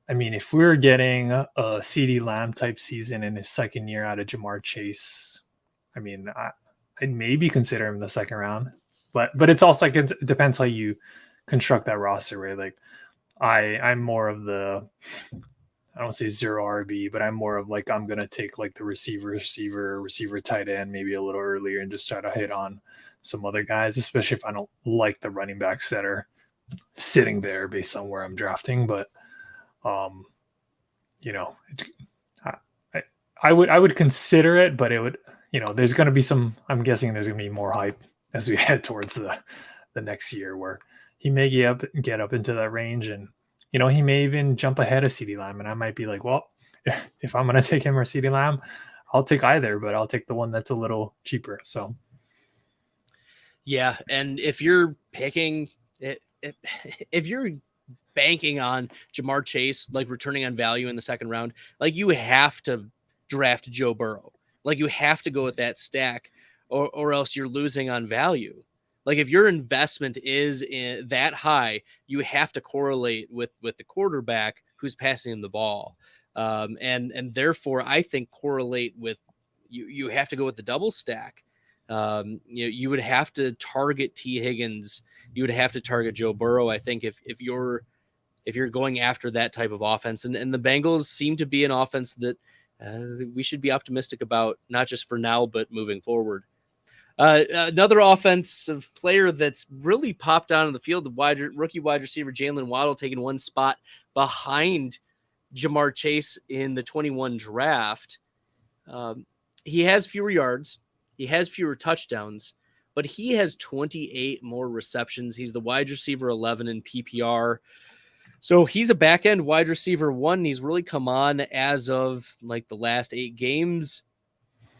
I mean, if we're getting a CeeDee Lamb type season in his second year out of Jamar Chase, I mean, I'd maybe consider him the second round, but it's also like it depends how you construct that roster, right? Like I'm more of the, I don't say zero RB, but I'm more of like I'm gonna take like the receiver tight end maybe a little earlier and just try to hit on some other guys, especially if I don't like the running backs that are sitting there based on where I'm drafting. But I would consider it, but it would, there's going to be some, I'm guessing there's going to be more hype as we head towards the next year where he may get up into that range, and he may even jump ahead of CeeDee Lamb, and I might be like, well, if I'm going to take him or CeeDee Lamb, I'll take either, but I'll take the one that's a little cheaper. So yeah, and if you're picking it, if you're banking on Jamar Chase like returning on value in the second round, like you have to draft Joe Burrow. Like you have to go with that stack, or else you're losing on value. Like if your investment is in that high, you have to correlate with the quarterback who's passing him the ball. And therefore I think correlate with you have to go with the double stack. You would have to target T. Higgins. You would have to target Joe Burrow. I think if you're going after that type of offense, and the Bengals seem to be an offense that we should be optimistic about, not just for now, but moving forward. Another offensive player that's really popped out on the field, the rookie wide receiver Jalen Waddle, taking one spot behind Jamar Chase in the 21 draft. He has fewer yards. He has fewer touchdowns, but he has 28 more receptions. He's the wide receiver 11 in PPR. So he's a back end wide receiver 1. He's really come on as of like the last 8 games.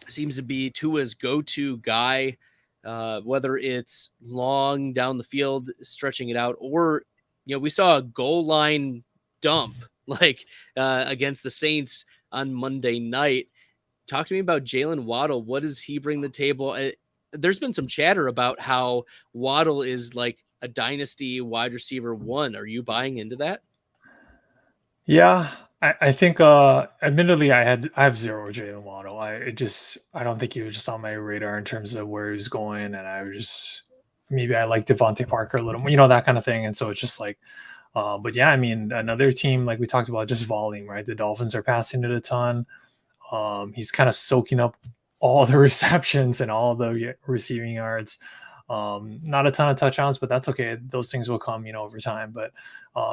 Seems to be Tua's go-to guy, whether it's long down the field, stretching it out, or, we saw a goal line dump like against the Saints on Monday night. Talk to me about Jalen Waddle. What does he bring to the table? There's been some chatter about how Waddle is like a dynasty wide receiver 1. Are you buying into that? Yeah, I think admittedly I have zero Jalen Waddle. I don't think he was just on my radar in terms of where he was going, and maybe I like Devontae Parker a little more, that kind of thing. And so it's just like but yeah, I mean, another team like we talked about, just volume, right? The Dolphins are passing it a ton. He's kind of soaking up all the receptions and all the receiving yards. Not a ton of touchdowns, but that's okay. Those things will come, over time. But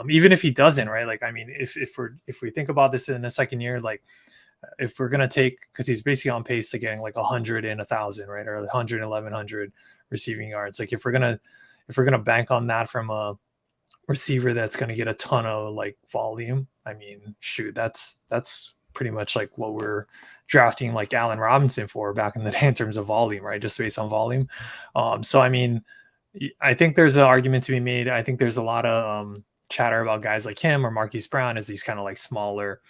even if he doesn't, right? Like, I mean, if we think about this in the second year, like if we're gonna take, because he's basically on pace to getting like 100 and 1,000, right, or 100 and 1,100 receiving yards. Like if we're gonna bank on that from a receiver that's gonna get a ton of like volume, I mean, shoot, that's pretty much like what we're drafting like Allen Robinson for back in the day in terms of volume, right? Just based on volume. So, I mean, I think there's an argument to be made. I think there's a lot of chatter about guys like him or Marquise Brown as these kind of like smaller,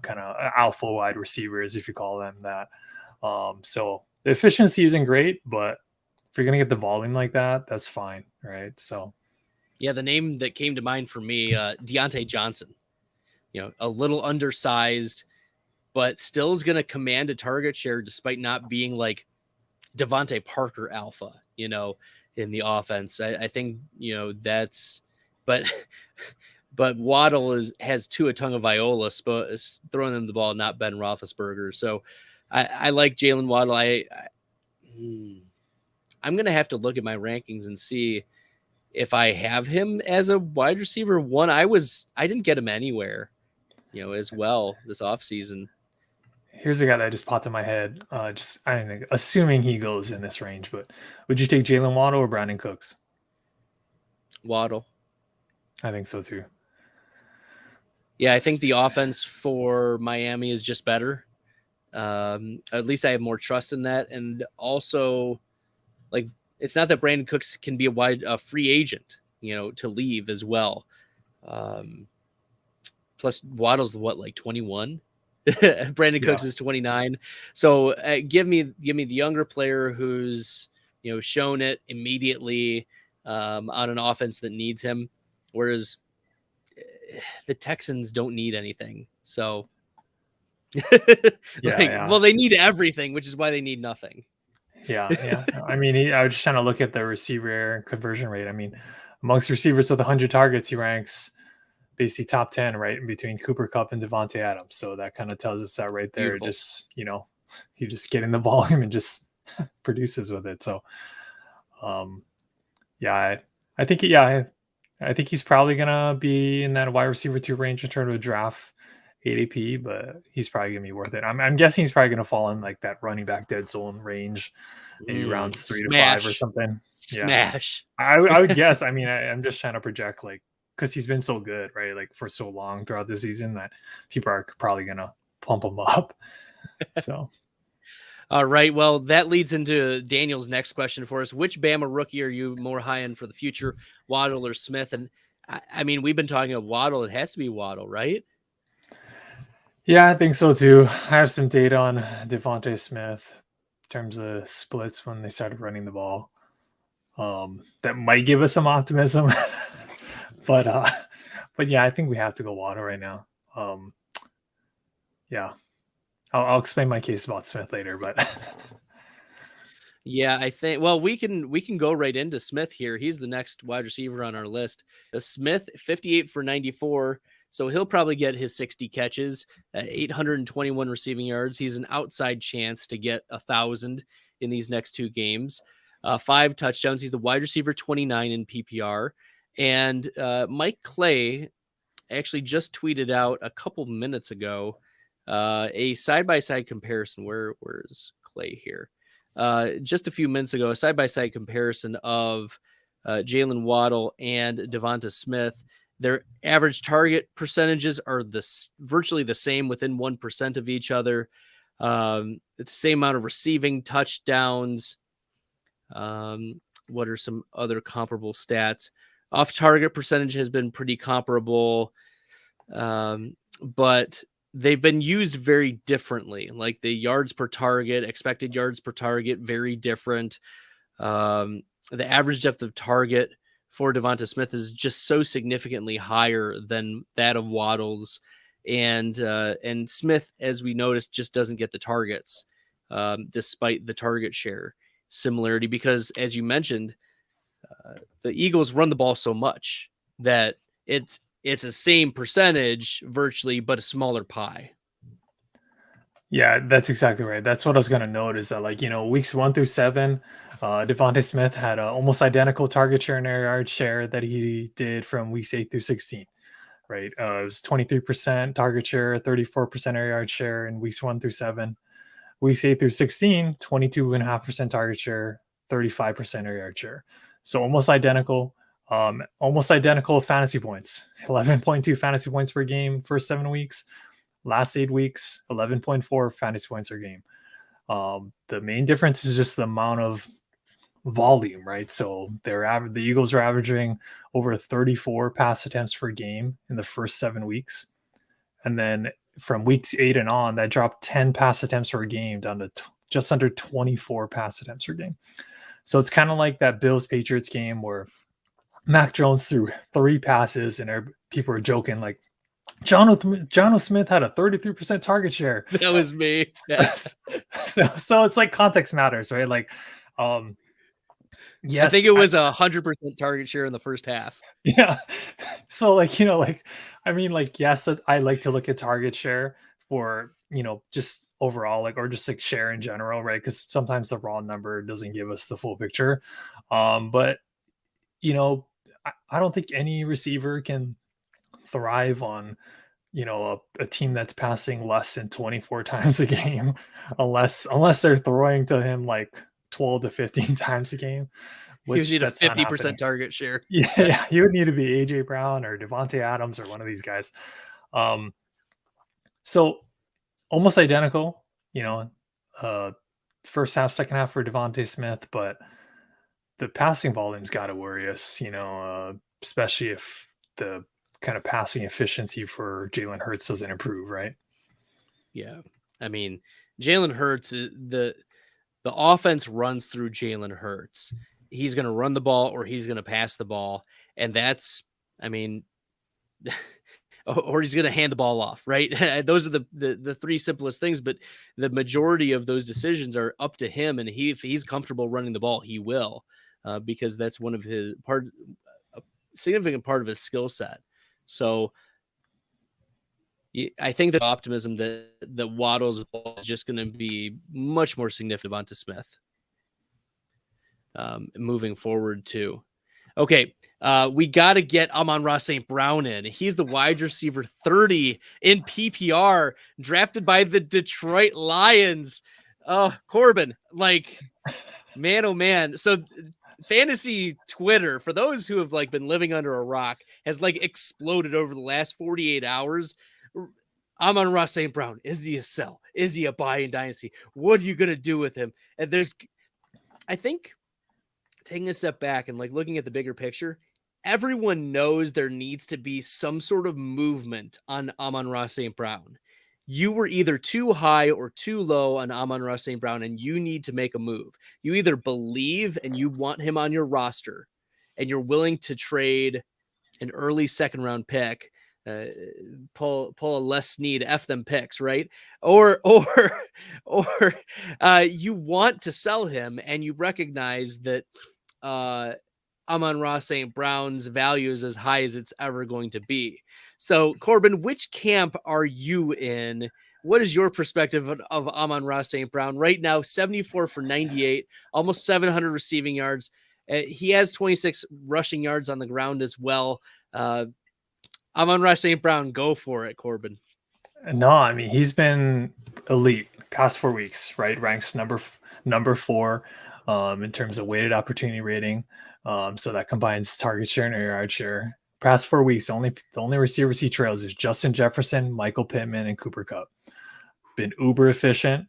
kind of alpha wide receivers, if you call them that. So the efficiency isn't great, but if you're going to get the volume like that, that's fine. Right. So. Yeah. The name that came to mind for me, Deontay Johnson, a little undersized, but still is going to command a target share despite not being like Devontae Parker alpha, in the offense. I think, but Waddle has Tua Tagovailoa throwing them the ball, not Ben Roethlisberger. So I like Jalen Waddle. I'm going to have to look at my rankings and see if I have him as a wide receiver one, I didn't get him anywhere, as well this offseason. Here's a guy that just popped in my head. I don't know, assuming he goes in this range, but would you take Jalen Waddle or Brandon Cooks? Waddle. I think so too. Yeah, I think the offense for Miami is just better. At least I have more trust in that. And also, like, it's not that Brandon Cooks can be a free agent, to leave as well. Plus Waddle's like 21. Brandon Cooks is 29. So give me the younger player who's, shown it immediately on an offense that needs him. Whereas the Texans don't need anything. So well, they need everything, which is why they need nothing. Yeah. I mean, I was just trying to look at the receiver conversion rate. I mean, amongst receivers with 100 targets, he ranks basically top 10, right, in between Cooper Kupp and Devontae Adams. So that kind of tells us that right there. Beautiful. Just, you just get in the volume and just produces with it. So, I think he's probably gonna be in that wide receiver 2 range in terms of draft ADP, but he's probably gonna be worth it. I'm guessing he's probably gonna fall in like that running back dead zone range, maybe rounds 3 to 5 or something. Smash. Yeah, I would guess. I mean, I'm just trying to project, like, because he's been so good, right? Like for so long throughout the season that people are probably gonna pump him up. So. All right. Well, that leads into Daniel's next question for us. Which Bama rookie are you more high on for the future, Waddle or Smith? And I mean, we've been talking about Waddle. It has to be Waddle, right? Yeah, I think so too. I have some data on Devontae Smith in terms of splits when they started running the ball. That might give us some optimism. but yeah, I think we have to go Waddle right now. Yeah. I'll explain my case about Smith later, but yeah, I think, well, we can go right into Smith here. He's the next wide receiver on our list. Smith, 58 for 94. So he'll probably get his 60 catches, 821 receiving yards. He's an outside chance to get 1,000 in these next 2 games. 5 touchdowns. He's the wide receiver 29 in PPR. And Mike Clay actually just tweeted out a couple minutes ago a side-by-side comparison. Where's Clay here? Just a few minutes ago, a side-by-side comparison of Jalen Waddle and Devonta Smith. Their average target percentages are virtually the same, within 1% of each other. The same amount of receiving touchdowns. What are some other comparable stats? Off-target percentage has been pretty comparable, but they've been used very differently. Like the yards per target, expected yards per target, very different. The average depth of target for Devonta Smith is just so significantly higher than that of Waddle's. And Smith, as we noticed, just doesn't get the targets, despite the target share similarity, because, as you mentioned, the Eagles run the ball so much that it's the same percentage virtually, but a smaller pie. Yeah, that's exactly right. That's what I was going to note, is that, like, weeks 1 through 7, Devonta Smith had an almost identical target share and air yard share that he did from weeks 8 through 16, right? It was 23% target share, 34% air yard share in weeks 1 through 7. Weeks 8 through 16, 22.5% target share, 35% air yard share. So almost identical. Almost identical fantasy points, 11.2 fantasy points per game first 7 weeks. Last 8 weeks, 11.4 fantasy points per game. The main difference is just the amount of volume, right? So the Eagles are averaging over 34 pass attempts per game in the first 7 weeks, and then from weeks 8 and on, that dropped 10 pass attempts per game down to just under 24 pass attempts per game. So it's kind of like that Bills-Patriots game where Mac Jones threw 3 passes and people are joking like, Jonnu Smith had a 33% target share. That was me. Yes. so it's like context matters, right? Like, yes, I think it was 100% target share in the first half. Yeah. So, like, yes, I like to look at target share for, just overall, like, or just like share in general, right? Because sometimes the raw number doesn't give us the full picture. But I don't think any receiver can thrive on, a team that's passing less than 24 times a game, unless they're throwing to him like 12 to 15 times a game, He would which need a that's not 50% happening. target share. Yeah, he would need to be AJ Brown or Devontae Adams or one of these guys. Um, so almost identical, uh, first half, second half for Devontae Smith, but the passing volume's got to worry us, especially if the kind of passing efficiency for Jalen Hurts doesn't improve, right? Yeah. I mean, Jalen Hurts, the offense runs through Jalen Hurts. He's going to run the ball or he's going to pass the ball. And that's, I mean, or he's going to hand the ball off, right? Those are the three simplest things, but the majority of those decisions are up to him. And if he's comfortable running the ball, he will, because that's one of his a significant part of his skill set. So I think the optimism that Waddle's ball is just going to be much more significant onto Smith moving forward too. Okay, we got to get Amon-Ra St. Brown in. He's the wide receiver 30 in PPR, drafted by the Detroit Lions. Oh, Corbin, like, man, oh man. So fantasy Twitter, for those who have like been living under a rock, has like exploded over the last 48 hours. Amon-Ra St. Brown, is he a sell? Is he a buy in Dynasty? What are you going to do with him? And I think, taking a step back and like looking at the bigger picture, everyone knows there needs to be some sort of movement on Amon-Ra St. Brown. You were either too high or too low on Amon-Ra St. Brown, and you need to make a move. You either believe and you want him on your roster, and you're willing to trade an early second round pick, pull a Les Snead, F them picks, right? Or you want to sell him and you recognize that Amon-Ra St. Brown's value is as high as it's ever going to be. So, Corbin, which camp are you in? What is your perspective of Amon-Ra St. Brown right now? 74 for 98, almost 700 receiving yards. He has 26 rushing yards on the ground as well. Amon-Ra St. Brown, go for it, Corbin. No, I mean, he's been elite past 4 weeks, right? Ranks number 4 in terms of weighted opportunity rating. So that combines target share and air yard share. Past 4 weeks, the only receivers he trails is Justin Jefferson, Michael Pittman, and Cooper Kupp. Been uber efficient,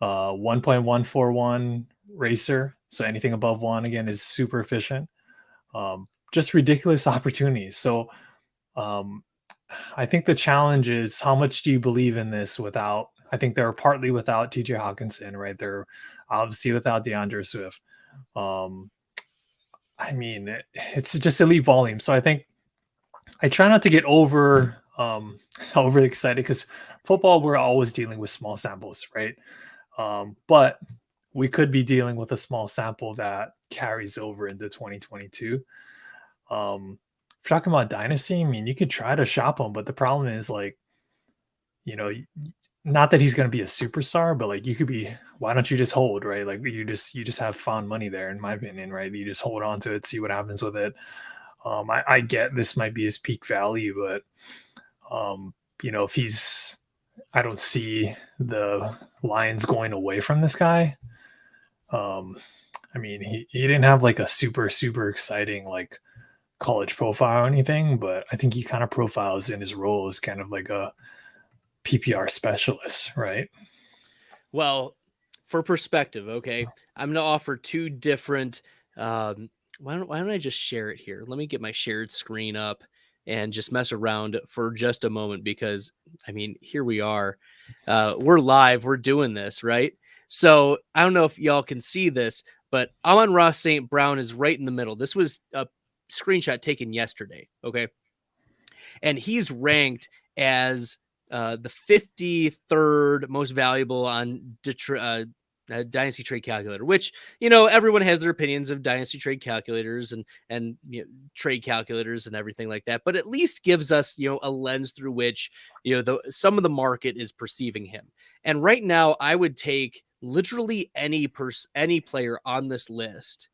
1.141 racer. So anything above 1, again, is super efficient. Just ridiculous opportunities. So I think the challenge is, how much do you believe in this without, I think they're partly without TJ Hawkinson, right? They're obviously without DeAndre Swift. I mean, it's just elite volume. So I think I try not to get overly excited, because football, we're always dealing with small samples, right? But we could be dealing with a small sample that carries over into 2022. If you're talking about Dynasty, I mean, you could try to shop him, but the problem is, like, not that he's going to be a superstar, but like, you could be, why don't you just hold, right? Like, you just have found money there, in my opinion, right? You just hold on to it, see what happens with it. I get this might be his peak value, but if he's, I don't see the Lions going away from this guy. I mean, he didn't have like a super exciting like college profile or anything, but I think he kind of profiles in his role as kind of like a PPR specialist, right? Well, for perspective, okay, I'm going to offer two different. Why don't I just share it here? Let me get my shared screen up and just mess around for just a moment, because I mean, here we are. We're live. We're doing this, right? So I don't know if y'all can see this, but Amon-Ra St. Brown is right in the middle. This was a screenshot taken yesterday, okay? And he's ranked as the 53rd most valuable on Dynasty Trade Calculator, which, everyone has their opinions of Dynasty Trade Calculators and trade calculators and everything like that, but at least gives us, a lens through which, some of the market is perceiving him. And right now, I would take literally any player on this list,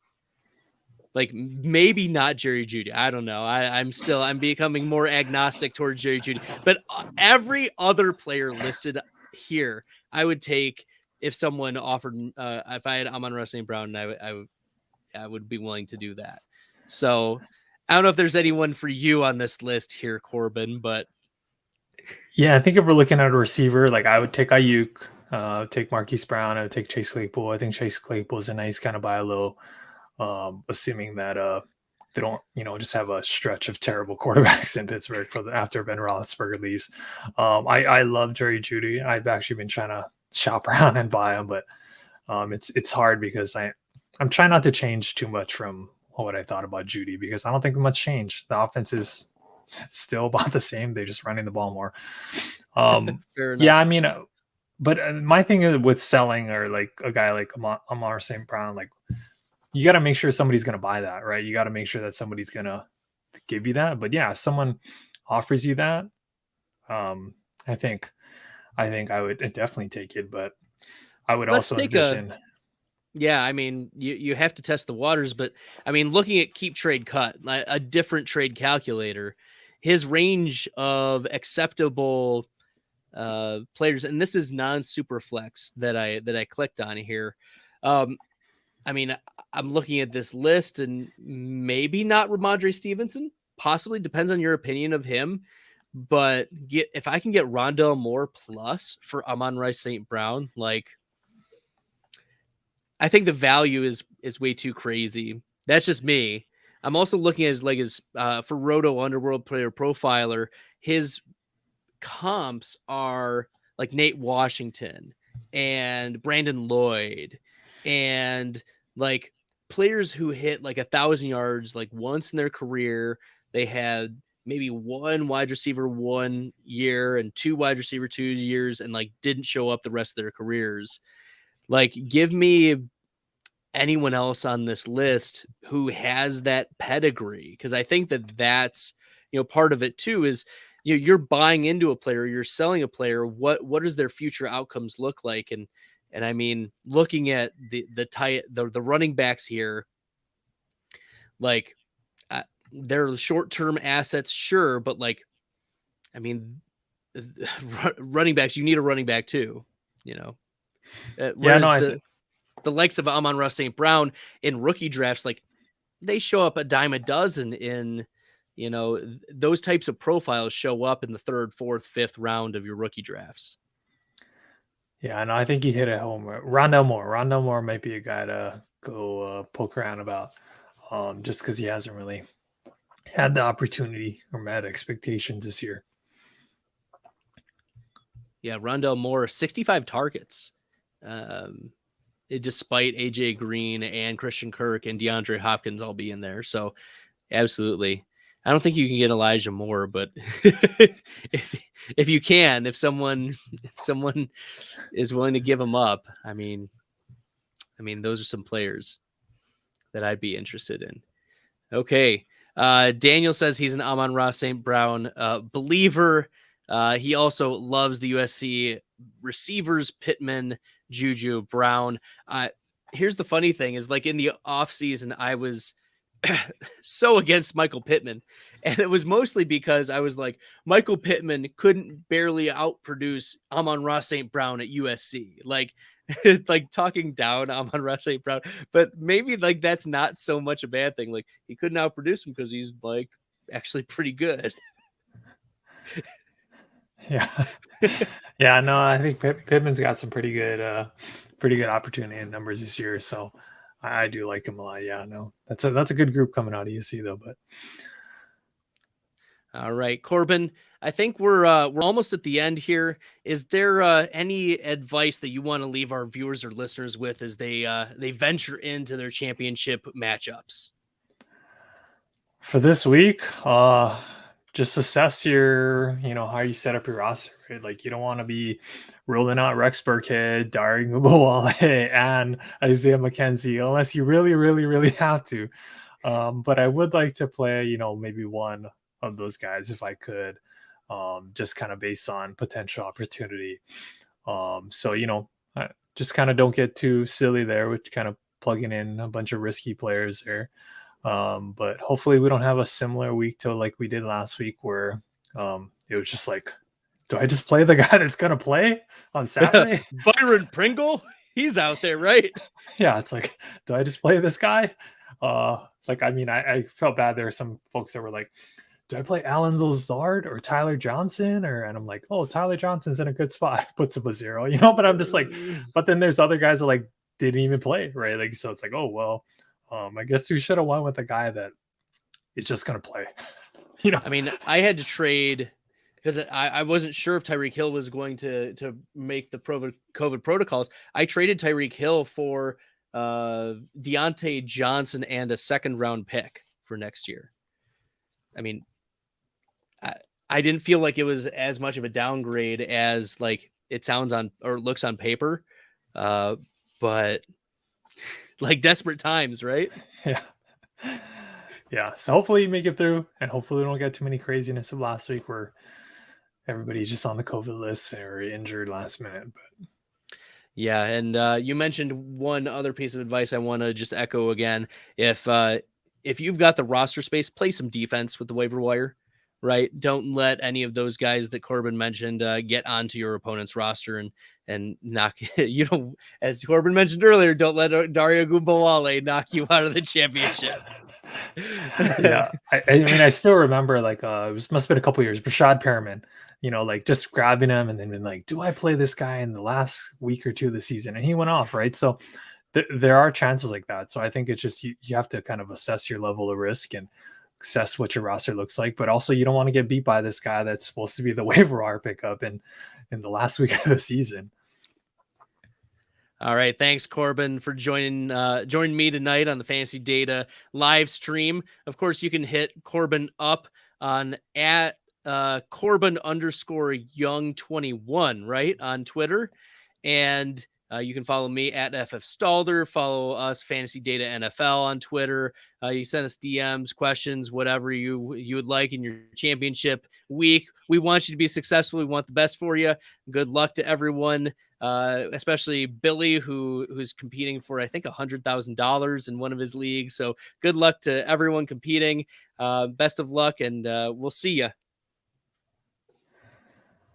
Like maybe not Jerry Jeudy. I don't know. I'm becoming more agnostic towards Jerry Jeudy, but every other player listed here, I would take if someone offered, if I had Amon-Ra St. Brown, I would be willing to do that. So I don't know if there's anyone for you on this list here, Corbin, but Yeah, I think if we're looking at a receiver, like I would take Ayuk, take Marquise Brown, I would take Chase Claypool. I think Chase Claypool is a nice kind of buy low, assuming that they don't, just have a stretch of terrible quarterbacks in Pittsburgh after Ben Roethlisberger leaves. I love Jerry Jeudy. I've actually been trying to shop around and buy him, but it's hard because I'm trying not to change too much from what I thought about Jeudy, because I don't think much changed. The offense is still about the same. They're just running the ball more. Yeah, I mean, but my thing is with selling, or like a guy like Amon St. Brown, like you got to make sure somebody's going to buy that, right? You got to make sure that somebody's going to give you that. But yeah, if someone offers you that, I think I would definitely take it. But I would also envision. Yeah, I mean, you have to test the waters, but I mean, looking at Keep Trade Cut, a different trade calculator, his range of acceptable players, and this is non-super flex that I clicked on here. I mean, I'm looking at this list, and maybe not Ramondre Stevenson, possibly, depends on your opinion of him. But if I can get Rondale Moore plus for Amon-Ra St. Brown, like, I think the value is way too crazy. That's just me. I'm also looking at his for Roto Underworld Player Profiler, his comps are like Nate Washington and Brandon Lloyd, and like players who hit like 1,000 yards like once in their career. They had maybe one wide receiver 1 year and 2 wide receiver 2 years, and like didn't show up the rest of their careers. Like, give me anyone else on this list who has that pedigree, because I think that's part of it too. Is you're buying into a player, you're selling a player. What does their future outcomes look like? And I mean, looking at the running backs here, like they're short-term assets, sure, but like, I mean, running backs, you need a running back too, the likes of Amon-Ra St. Brown in rookie drafts, like they show up a dime a dozen in, those types of profiles show up in the 3rd, 4th, 5th round of your rookie drafts. Yeah, no, I think you hit it home. Rondale Moore might be a guy to go poke around about, just because he hasn't really had the opportunity or met expectations this year. Yeah, Rondale Moore, 65 targets. Despite AJ Green and Christian Kirk and DeAndre Hopkins all being there. So absolutely. I don't think you can get Elijah Moore, but if you can, if someone is willing to give him up, I mean, those are some players that I'd be interested in. Okay. Daniel says he's an Amon-Ra St. Brown believer. He also loves the USC receivers, Pittman, Juju, Brown. Here's the funny thing is, like, in the offseason, I was so against Michael Pittman. And it was mostly because I was like, Michael Pittman couldn't barely outproduce Amon-Ra St. Brown at USC. Like, like talking down Amon-Ra St. Brown. But maybe like that's not so much a bad thing. Like, he couldn't outproduce him because he's like actually pretty good. Yeah. Yeah, no, I think Pittman's got some pretty good opportunity and numbers this year. So I do like him a lot. Yeah, no, that's a good group coming out of UC though. But all right, Corbin, I think we're almost at the end here. Is there any advice that you want to leave our viewers or listeners with as they venture into their championship matchups for this week? Just assess your, how you set up your roster, right? Like, you don't want to be rolling out Rex Burkhead, Dari Ngubawale, and Isaiah McKenzie unless you really, really, really have to. But I would like to play, maybe one of those guys if I could, just kind of based on potential opportunity. So, just kind of don't get too silly there with kind of plugging in a bunch of risky players there. But hopefully we don't have a similar week to like we did last week where it was just like, do I just play the guy that's going to play on Saturday? Byron Pringle, he's out there, right? Yeah, it's like, do I just play this guy? Like, I mean, I felt bad. There were some folks that were like, do I play Alan Lazard or Tyler Johnson? And I'm like, oh, Tyler Johnson's in a good spot. Puts up a 0, but I'm just like, but then there's other guys that like didn't even play, right? Like, so it's like, oh, well, I guess we should have won with a guy that is just going to play, I mean, I had to trade because I wasn't sure if Tyreek Hill was going to make the COVID protocols. I traded Tyreek Hill for Deontay Johnson and a 2nd round pick for next year. I mean, I didn't feel like it was as much of a downgrade as like it sounds on or looks on paper. But like desperate times, right? Yeah. Yeah. So hopefully you make it through, and hopefully we don't get too many craziness of last week where everybody's just on the COVID list or injured last minute. But yeah. And you mentioned one other piece of advice I want to just echo again. If you've got the roster space, play some defense with the waiver wire, right? Don't let any of those guys that Corbin mentioned get onto your opponent's roster and knock as Corbin mentioned earlier, don't let Dario Gubawale knock you out of the championship. Yeah. I mean, I still remember like it must have been a couple years, Brashad Perriman, like just grabbing him and then being like, do I play this guy in the last week or two of the season? And he went off, right? So there are chances like that. So I think it's just you have to kind of assess your level of risk and assess what your roster looks like. But also you don't want to get beat by this guy that's supposed to be the waiver wire pickup in the last week of the season. All right. Thanks, Corbin, for joining me tonight on the Fantasy Data live stream. Of course, you can hit Corbin up on at Corbin_Young21, right, on Twitter. And you can follow me at FF Stalder. Follow us, Fantasy Data NFL, on Twitter. You send us DMs, questions, whatever you would like in your championship week. We want you to be successful. We want the best for you. Good luck to everyone, especially Billy, who's competing for, I think, $100,000 in one of his leagues. So good luck to everyone competing. Best of luck, and we'll see you